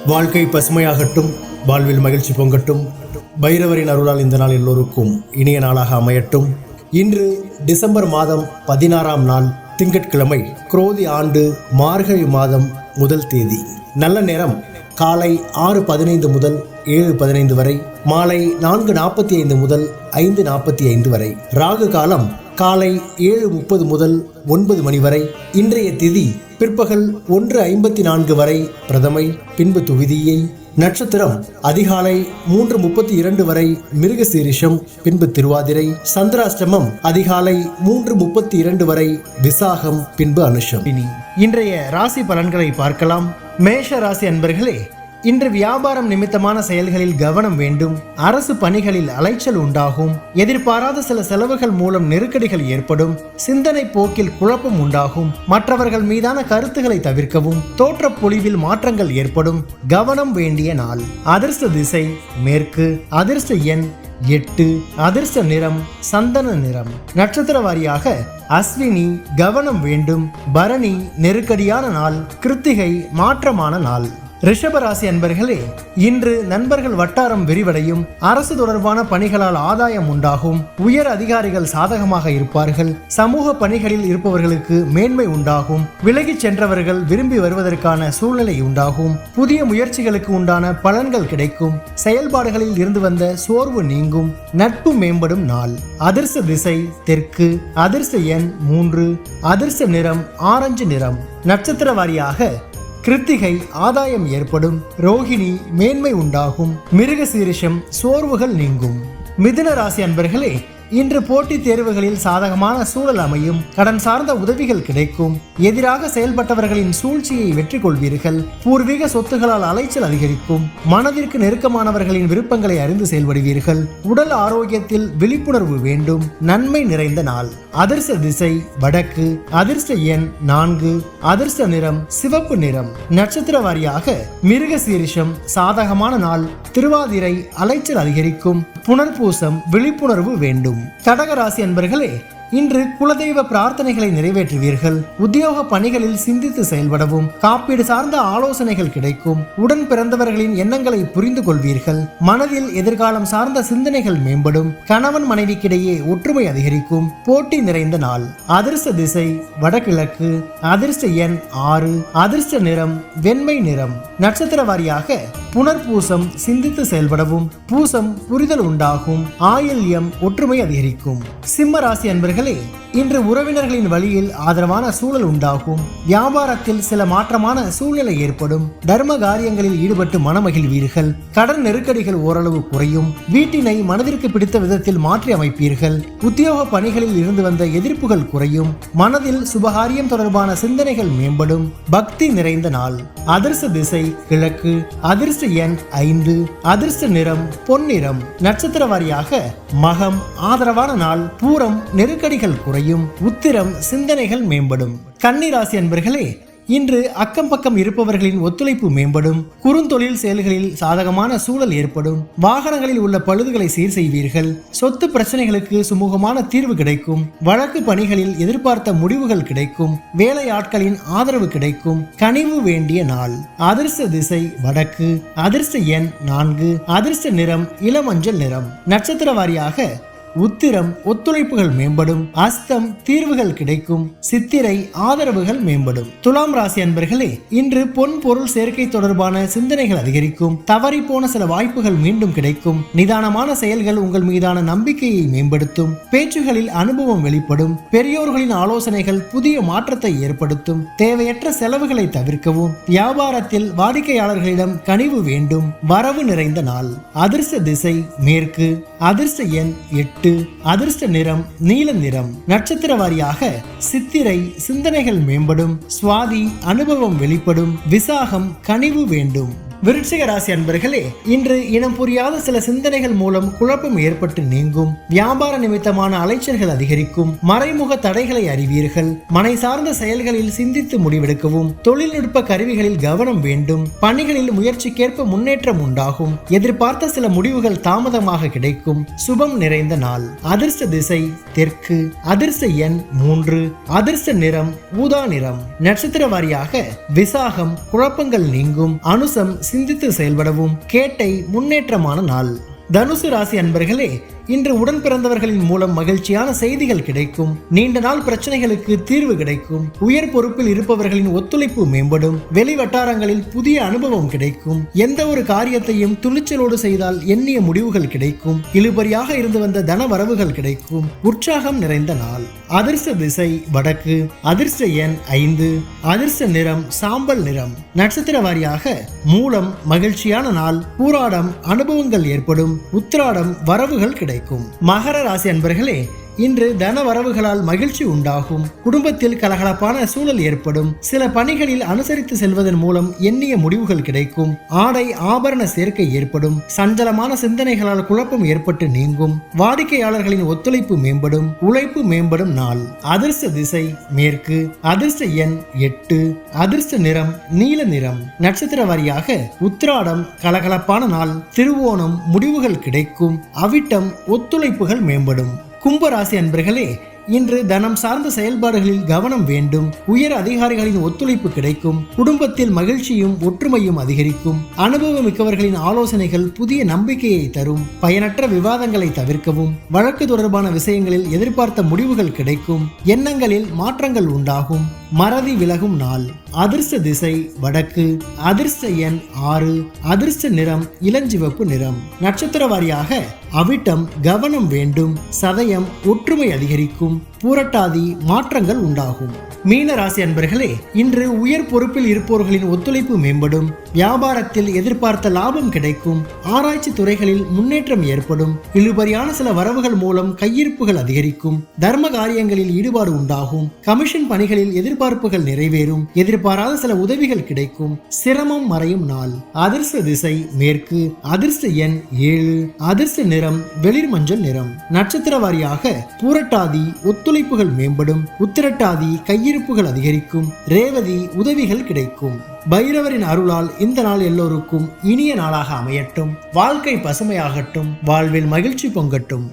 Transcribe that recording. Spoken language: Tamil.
வாழ்க்கை பசுமையாகட்டும், வாழ்வில் மகிழ்ச்சி பொங்கட்டும். பைரவரின் அருளால் இந்த நாள் எல்லோருக்கும் இனிய நாளாக அமையட்டும். இன்று டிசம்பர் மாதம் 16ஆம் நாள், திங்கட்கிழமை, குரோதி ஆண்டு மார்கழி மாதம் முதல் தேதி. நல்ல நேரம் காலை 6:15 முதல் 7:15 வரை, மாலை 4:45 முதல் 5:45 வரை. ராகு காலம் காலை 7:30 முதல் 9 மணி வரை. இன்றைய திதி பிற்பகல் 1:54 வரை பிரதமை, பின்பு துவிதியை. நட்சத்திரம் அதிகாலை 3:32 வரை மிருகசீரிஷம், பின்பு திருவாதிரை. சந்திராஷ்டமம் அதிகாலை 3:32 வரை விசாகம், பின்பு அனுஷம். இனி இன்றைய ராசி பலன்களை பார்க்கலாம். மேஷ ராசி அன்பர்களே, இன்று வியாபாரம் நிமித்தமான செயல்களில் கவனம் வேண்டும். அரசு பணிகளில் அலைச்சல் உண்டாகும். எதிர்பாராத சில செலவுகள் மூலம் நெருக்கடிகள் ஏற்படும். சிந்தனை போக்கில் குழப்பம் உண்டாகும். மற்றவர்கள் மீதான கருத்துக்களை தவிர்க்கவும். தோற்ற பொலிவில் மாற்றங்கள் ஏற்படும். கவனம் வேண்டிய நாள். அதிர்ஷ்ட திசை மேற்கு. அதிர்ஷ்ட எண் 8. அதிர்ஷ்ட நிறம் சந்தன நிறம். நட்சத்திர வாரியாக அஸ்வினி கவனம் வேண்டும். பரணி நெருக்கடியான நாள். கிருத்திகை மாற்றமான நாள். ரிஷபராசி அன்பர்களே, இன்று நண்பர்கள் வட்டாரம் விரிவடையும். அரசு தொடர்பான பணிகளால் ஆதாயம் உண்டாகும். உயர் அதிகாரிகள் சாதகமாக இருப்பார்கள். சமூக பணிகளில் இருப்பவர்களுக்கு மேன்மை உண்டாகும். விலகிச் சென்றவர்கள் விரும்பி வருவதற்கான சூழ்நிலை உண்டாகும். புதிய முயற்சிகளுக்கு உண்டான பலன்கள் கிடைக்கும். செயல்பாடுகளில் இருந்து வந்த சோர்வு நீங்கும். நட்பு மேம்படும் நாள். அதிர்ஷ்ட திசை தெற்கு. அதிர்ஷ்ட எண் 3. அதிர்ஷ்ட நிறம் ஆரஞ்சு நிறம். நட்சத்திர வாரியாக கிருத்திகை ஆதாயம் ஏற்படும். ரோகிணி மேன்மை உண்டாகும். மிருகசீரிஷம் சோர்வுகள் நீங்கும். மிதுன ராசி அன்பர்களே, இன்று போட்டித் தேர்வுகளில் சாதகமான சூழல் அமையும். கடன் சார்ந்த உதவிகள் கிடைக்கும். எதிராக செயல்பட்டவர்களின் சூழ்ச்சியை வெற்றி கொள்வீர்கள். பூர்வீக சொத்துகளால் அலைச்சல் அதிகரிக்கும். மனதிற்கு நெருக்கமானவர்களின் விருப்பங்களை அறிந்து செயல்படுவீர்கள். உடல் ஆரோக்கியத்தில் விழிப்புணர்வு வேண்டும். நன்மை நிறைந்த நாள். அதிர்ஷ்ட திசை வடக்கு. அதிர்ஷ்ட எண் 4. அதிர்ஷ்ட நிறம் சிவப்பு நிறம். நட்சத்திர வாரியாக மிருகசீரிஷம் சாதகமான நாள். திருவாதிரை அலைச்சல் அதிகரிக்கும். புனர்பூசம் விழிப்புணர்வு வேண்டும். கடகராசி அன்பர்களே, இன்று குலதெய்வ பிரார்த்தனைகளை நிறைவேற்றுவீர்கள். உத்தியோக பணிகளில் சிந்தித்து செயல்படவும். காப்பீடு சார்ந்த ஆலோசனைகள் கிடைக்கும். உடன் பிறந்தவர்களின் எண்ணங்களை புரிந்து கொள்வீர்கள். மனதில் எதிர்காலம் சார்ந்த சிந்தனைகள் மேம்படும். கணவன் மனைவிக்கிடையே ஒற்றுமை அதிகரிக்கும். போட்டி நிறைந்த நாள். அதிர்ஷ்ட திசை வடகிழக்கு. அதிர்ஷ்ட எண் 6. அதிர்ஷ்ட நிறம் வெண்மை நிறம். நட்சத்திர வாரியாக புனர்பூசம் சிந்தித்து செயல்படவும். பூசம் புரிதல் உண்டாகும். ஆயில்யம் ஒற்றுமை அதிகரிக்கும். சிம்ம ராசி அன்பர்களே, இன்று உறவினர்களின் வழியில் ஆதரவான சூழல் உண்டாகும். வியாபாரத்தில் சில மாற்றமான சூழ்நிலை ஏற்படும். தர்ம காரியங்களில் ஈடுபட்டு மனமகிழ்வீர்கள். கடன் நெருக்கடிகள் ஓரளவு குறையும். வீட்டினை மனதிற்கு பிடித்த விதத்தில் மாற்றி அமைப்பீர்கள். உத்தியோக பணிகளில் இருந்து வந்த எதிர்ப்புகள் குறையும். மனதில் சுபகாரியம் தொடர்பான சிந்தனைகள் மேம்படும். பக்தி நிறைந்த நாள். அதிர்ஷ்ட திசை கிழக்கு. அதிர்ஷ்ட எண் 5. அதிர்ஷ்ட நிறம் பொன்னிறம். நட்சத்திர வாரியாக மகம் ஆதரவான நாள். பூரம் நெருக்கடிகள் குறையும். உத்திரம் சிந்தனைகள் மேம்படும். கன்னி ராசி அன்பர்களே, இன்று அக்கம் பக்கம் இருப்பவர்களின் ஒத்துழைப்பு மேம்படும். குறுந்தொழில் செயல்களில் சாதகமான சூழல் ஏற்படும். வாகனங்களில் உள்ள பழுதுகளை சீர் செய்வீர்கள். சொத்து பிரச்சனைகளுக்கு சுமூகமான தீர்வு கிடைக்கும். வழக்கு பணிகளில் எதிர்பார்த்த முடிவுகள் கிடைக்கும். வேலையாட்களின் ஆதரவு கிடைக்கும். கனிவு வேண்டிய நாள். அதிர்ஷ்ட திசை வடக்கு. அதிர்ஷ்ட எண் 4. அதிர்ஷ்ட நிறம் இளமஞ்சள் நிறம். நட்சத்திர வாரியாக உத்திரம் ஒத்துழைப்புகள் மேம்படும். அஸ்தம் தீர்வுகள் கிடைக்கும். சித்திரை ஆதரவுகள் மேம்படும். துலாம் ராசி அன்பர்களே, இன்று பொன் பொருள் சேர்க்கை தொடர்பான சிந்தனைகள் அதிகரிக்கும். தவறி போன சில வாய்ப்புகள் மீண்டும் கிடைக்கும். நிதானமான செயல்கள் உங்கள் மீதான நம்பிக்கையை மேம்படுத்தும். பேச்சுகளில் அனுபவம் வெளிப்படும். பெரியோர்களின் ஆலோசனைகள் புதிய மாற்றத்தை ஏற்படுத்தும். தேவையற்ற செலவுகளை தவிர்க்கவும். வியாபாரத்தில் வாடிக்கையாளர்களிடம் கனிவு வேண்டும். வரவு நிறைந்த நாள். அதிர்ஷ்ட திசை மேற்கு. அதிர்ஷ்ட எண் 8. அதிர்ஷ்ட நிறம் நீல நிறம். நட்சத்திர வாரியாக சித்திரை சிந்தனைகள் மேம்படும். சுவாதி அனுபவம் வெளிப்படும். விசாகம் கனிவு வேண்டும். விருச்சிக ராசி அன்பர்களே, இன்று இனம் புரியாத சில சிந்தனைகள் மூலம் குழப்பம் ஏற்பட்டு நீங்கும். வியாபார நிமித்தமான அலைச்சல்கள் அதிகரிக்கும். மறைமுக தடைகளை அறிவீர்கள். மனை சார்ந்த செயல்களில் சிந்தித்து முடிவெடுக்கவும். தொழில்நுட்ப கருவிகளில் கவனம் வேண்டும். பணிகளில் முயற்சிக்கேற்ப முன்னேற்றம் உண்டாகும். எதிர்பார்த்த சில முடிவுகள் தாமதமாக கிடைக்கும். சுபம் நிறைந்த நாள். அதிர்ஷ்ட திசை தெற்கு. அதிர்ஷ்ட எண் 3. அதிர்ஷ்ட நிறம் ஊதா நிறம். நட்சத்திர வாரியாக விசாகம் குழப்பங்கள் நீங்கும். அனுசம் சிந்தித்து செயல்படவும் கேட்டை முன்னேற்றமான நாள். தனுசு ராசி அன்பர்களே, இன்று உடன் பிறந்தவர்களின் மூலம் மகிழ்ச்சியான செய்திகள் கிடைக்கும். நீண்ட நாள் பிரச்சனைகளுக்கு தீர்வு கிடைக்கும். உயர் பொறுப்பில் இருப்பவர்களின் ஒத்துழைப்பு மேம்படும். வெளி வட்டாரங்களில் புதிய அனுபவம் கிடைக்கும். எந்த ஒரு காரியத்தையும் துணிச்சலோடு செய்தால் எண்ணிய முடிவுகள் கிடைக்கும். இழுபறியாக இருந்து வந்த தன வரவுகள் கிடைக்கும். உற்சாகம் நிறைந்த நாள். அதிர்ஷ்ட திசை வடக்கு. அதிர்ஷ்ட எண் 5. அதிர்ஷ்ட நிறம் சாம்பல் நிறம். நட்சத்திர வாரியாக மூலம் மகிழ்ச்சியான நாள். பூராடம் அனுபவங்கள் ஏற்படும். உத்திராடம் வரவுகள் கிடைக்கும். மகர ராசி அன்பர்களே, இன்று தன வரவுகளால் மகிழ்ச்சி உண்டாகும். குடும்பத்தில் கலகலப்பான சூழல் ஏற்படும். சில பணிகளில் அனுசரித்து செல்வதன் மூலம் எண்ணிய முடிவுகள் கிடைக்கும். ஆடை ஆபரண சேர்க்கை ஏற்படும். சஞ்சலமான சிந்தனைகளால் குழப்பம் ஏற்பட்டு நீங்கும். வாடிக்கையாளர்களின் ஒத்துழைப்பு மேம்படும். உழைப்பு மேம்படும் நாள். அதிர்ஷ்ட திசை மேற்கு. அதிர்ஷ்ட எண் 8. அதிர்ஷ்ட நிறம் நீல நிறம். நட்சத்திர வாரியாக உத்திராடம் கலகலப்பான நாள். திருவோணம் முடிவுகள் கிடைக்கும். அவிட்டம் ஒத்துழைப்புகள் மேம்படும். கும்பராசி அன்பர்களே, இன்று தனம் சார்ந்த செயல்பாடுகளில் கவனம் வேண்டும். உயர் அதிகாரிகளின் ஒத்துழைப்பு கிடைக்கும். குடும்பத்தில் மகிழ்ச்சியும் ஒற்றுமையும் அதிகரிக்கும். அனுபவம் மிக்கவர்களின் ஆலோசனைகள் புதிய நம்பிக்கையை தரும். பயனற்ற விவாதங்களை தவிர்க்கவும். வழக்கு தொடர்பான விஷயங்களில் எதிர்பார்த்த முடிவுகள் கிடைக்கும். எண்ணங்களில் மாற்றங்கள் உண்டாகும். மறதி விலகும் நாள். அதிர்ஷ்ட திசை வடக்கு. அதிர்ஷ்ட எண் 6. அதிர்ஷ்ட நிறம் இளஞ்சிவப்பு நிறம். நட்சத்திர வாரியாக அவிட்டம் கவனம் வேண்டும். சதயம் ஒற்றுமை அதிகரிக்கும். பூரட்டாதி மாற்றங்கள் உண்டாகும். மீன ராசி அன்பர்களே, இன்று உயர் பொறுப்பில் இருப்பவர்களின் ஒத்துழைப்பு மேம்படும். வியாபாரத்தில் எதிர்பார்த்த லாபம் கிடைக்கும். ஆராய்ச்சி துறைகளில் முன்னேற்றம் ஏற்படும். இழுபறியான சில வரவுகள் மூலம் கையிருப்புகள் அதிகரிக்கும். தர்ம காரியங்களில் ஈடுபாடு உண்டாகும். கமிஷன் பணிகளில் எதிர்பார்ப்புகள் நிறைவேறும். எதிர்பாராத சில உதவிகள் கிடைக்கும். சிரமம் மறையும் நாள். அதிர்ஷ்ட திசை மேற்கு. அதிர்ஷ்ட எண் 7. அதிர்ஷ்ட நிறம் வெளிர் மஞ்சள் நிறம். நட்சத்திர வாரியாக பூரட்டாதி ஒத்துழைப்புகள் மேம்படும். உத்திரட்டாதி கையிருப்புகள் அதிகரிக்கும். ரேவதி உதவிகள் கிடைக்கும். பைரவரின் அருளால் இந்த நாள் எல்லோருக்கும் இனிய நாளாக அமையட்டும். வாழ்க்கை பசுமையாகட்டும். வாழ்வில் மகிழ்ச்சி பொங்கட்டும்.